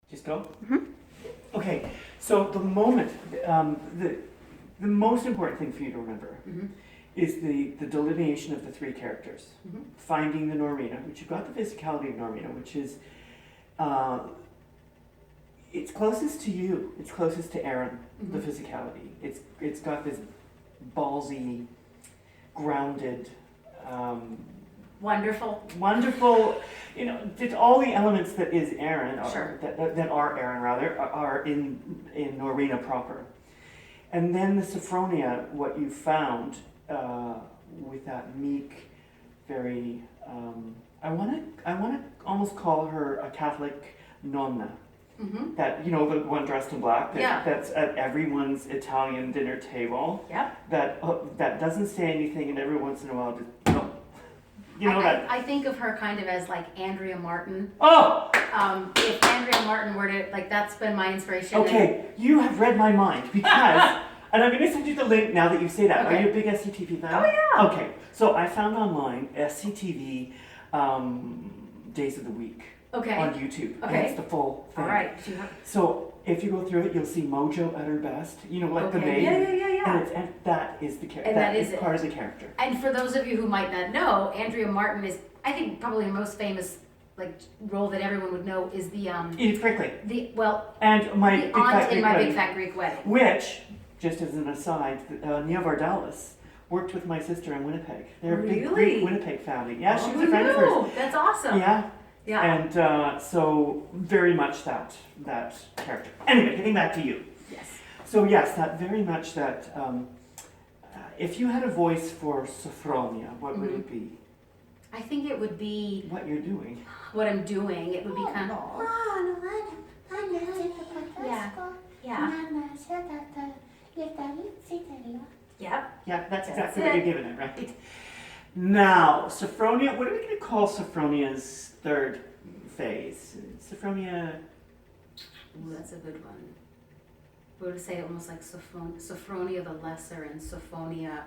Just go? Mhm. Okay, so the moment, the most important thing for you to remember Mhm. is the delineation of the three characters. Mhm. Finding the Normina, which you've got the physicality of Normina, which is, it's closest to you, it's closest to Erin, the physicality. It's got this ballsy, grounded, wonderful, it's all the elements that is Erin, or Sure. that are Erin rather, are in Norina proper. And then the Sophronia, what you found with that meek, very, I want to almost call her a Catholic nonna. Mm-hmm. That, the one dressed in black, that's at everyone's Italian dinner table. Yep. That doesn't say anything, and every once in a while just, I think of her kind of as like Andrea Martin. Oh! If Andrea Martin were to, that's been my inspiration. Okay, you have read my mind, because, and I'm going to send you the link now that you say that. Okay. Are you a big SCTV fan? Oh, yeah. Okay, so I found online SCTV Days of the Week. Okay. On YouTube. Okay. And it's the full thing. All right. So if you go through it, you'll see Mojo at her best. The maid. Yeah. And that is the character. And that is part of the character. And for those of you who might not know, Andrea Martin is, I think, probably her most famous role that everyone would know is the Edith Frickley. And my the Big aunt Fat in Greek My Wedding. Big Fat Greek Wedding. Which, just as an aside, Nia Vardalos worked with my sister in Winnipeg. They're a big Greek Winnipeg family. Yeah, she was a friend of hers. That's awesome. Yeah. Yeah. And so very much that character. Anyway, getting back to you. Yes. So yes, that very much that. If you had a voice for Sophronia, what would it be? I think it would be what you're doing. What I'm doing. It would be kind of. Yeah. Yeah, that's exactly what you're giving it, right? Now, Sophronia, what are we going to call Sophronia's third phase? Sophronia... Ooh, that's a good one. We would say almost like Sophronia the Lesser and Sophonia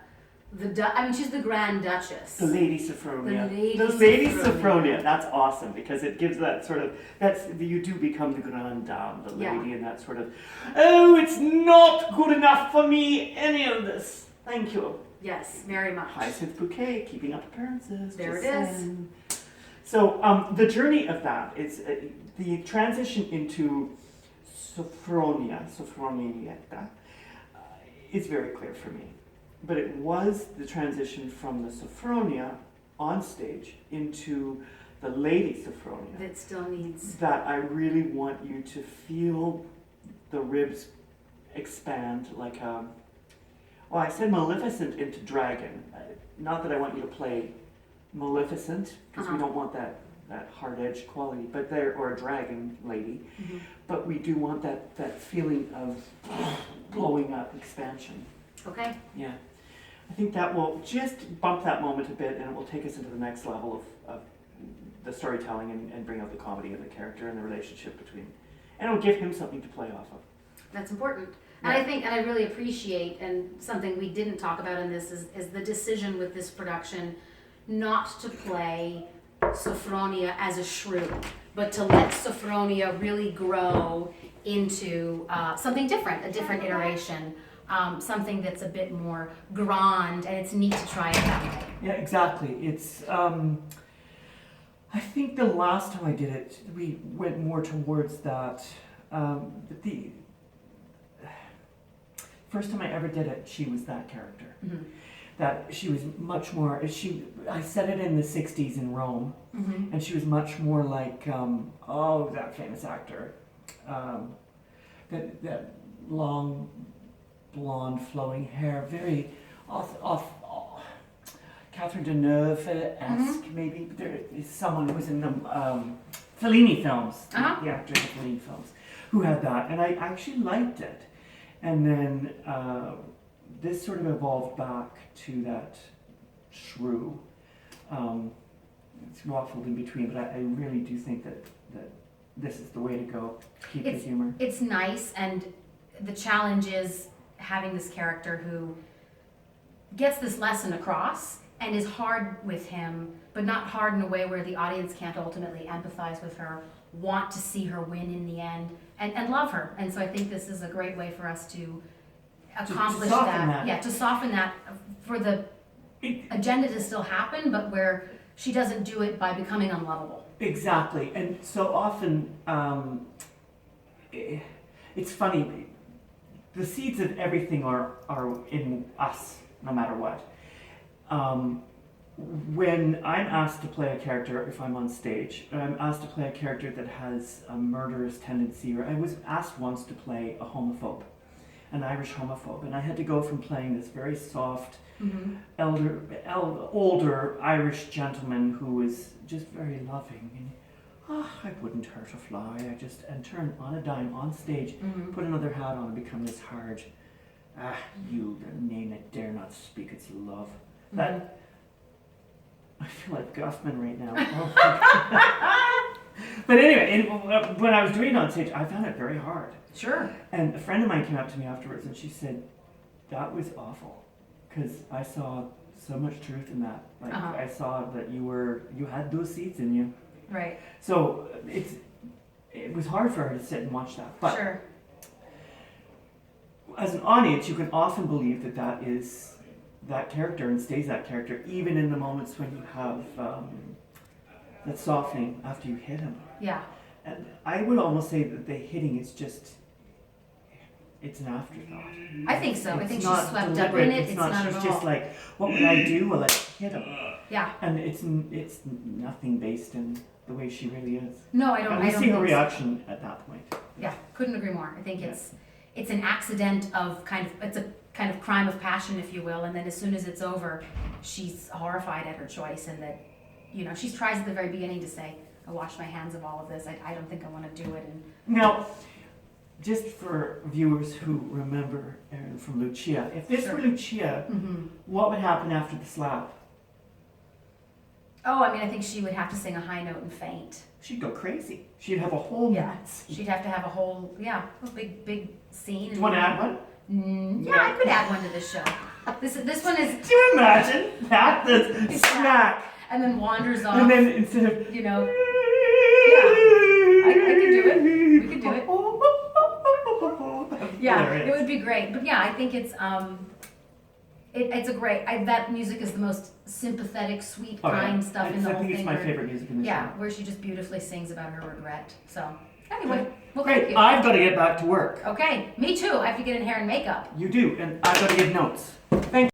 she's the Grand Duchess. The Lady Sophronia. The Lady Sophronia. That's awesome, because it gives that sort of, you do become the Grande Dame, the lady, and that sort of, oh, it's not good enough for me, any of this. Thank you. Yes, very much. Hyacinth Bouquet, keeping up appearances. There it is. So the journey of that is the transition into Sophronietta, is very clear for me. But it was the transition from the Sophronia on stage into the Lady Sophronia. That still needs. That I really want you to feel the ribs expand like a. Well, I said Maleficent into Dragon. Not that I want you to play Maleficent, because we don't want that hard-edged quality, or a dragon lady. Mm-hmm. But we do want that feeling of blowing up, expansion. Okay. Yeah. I think that will just bump that moment a bit, and it will take us into the next level of the storytelling and bring out the comedy of the character and the relationship between, and it'll give him something to play off of. That's important. And I think, and I really appreciate, and something we didn't talk about in this is the decision with this production not to play Sophronia as a shrew, but to let Sophronia really grow into something different, a different iteration. Something that's a bit more grand, and it's neat to try it that way. Yeah, exactly. It's, I think the last time I did it, we went more towards that. The first time I ever did it, she was that character. Mm-hmm. That she was much more, I said it in the 60s in Rome, mm-hmm. and she was much more like, that famous actor. That long, blonde, flowing hair, very off Catherine Deneuve-esque, mm-hmm. maybe. There is someone who was in the Fellini films, the actor in the Fellini films, who had that, and I actually liked it. And then this sort of evolved back to that shrew. It's waffled in between, but I really do think that this is the way to go. Keep the humor. It's nice, and the challenge is having this character who gets this lesson across and is hard with him, but not hard in a way where the audience can't ultimately empathize with her want to see her win in the end, and love her. And so I think this is a great way for us to accomplish soften that. Yeah, to soften that for the agenda to still happen, but where she doesn't do it by becoming unlovable. Exactly. And so often, it's funny, the seeds of everything are in us, no matter what. When I'm asked to play a character, if I'm on stage, I'm asked to play a character that has a murderous tendency, or I was asked once to play a homophobe, an Irish homophobe, and I had to go from playing this very soft, older Irish gentleman who was just very loving, and I wouldn't hurt a fly, and turn on a dime on stage, put another hat on and become this hard, you name it, dare not speak its love. That, I feel like Guffman right now. Oh but anyway, when I was doing it on stage, I found it very hard. Sure. And a friend of mine came up to me afterwards and she said, that was awful, because I saw so much truth in that. Like I saw that you had those seeds in you. Right. So it was hard for her to sit and watch that. But sure. As an audience, you can often believe that that is that character and stays that character, even in the moments when you have that softening after you hit him. Yeah. And I would almost say that the hitting is just, it's an afterthought. I think so. I think she's swept up deliberate. in it. It's not She's at just all. like, what would I do? Well, I hit him. Yeah. And it's nothing based in the way she really is. No, I don't. And I we don't see her think reaction at that point. Yeah, couldn't agree more. I think it's an accident of it's a kind of crime of passion, if you will, and then as soon as it's over, she's horrified at her choice, and that, she tries at the very beginning to say, I wash my hands of all of this, I don't think I want to do it. And now, just for viewers who remember Erin from Lucia, if this were Lucia, what would happen after the slap? Oh, I think she would have to sing a high note and faint. She'd go crazy. She'd have a whole She'd have to have a whole, a big scene. Do you want to add one? Yeah, I could add one to this show. This one is. Do you imagine that? The snack. And then wanders off. And then instead of. Yeah, I could do it. We could do it. Yeah, hilarious. It would be great. But yeah, I think it's it's a great. that music is the most sympathetic, sweet, kind stuff in the whole thing. I think it's my favorite music in the show. Yeah, where she just beautifully sings about her regret. So anyway, well, great. thank you. I've got to get back to work. Okay, me too. I have to get in hair and makeup. You do, and I've got to give notes. Thank you.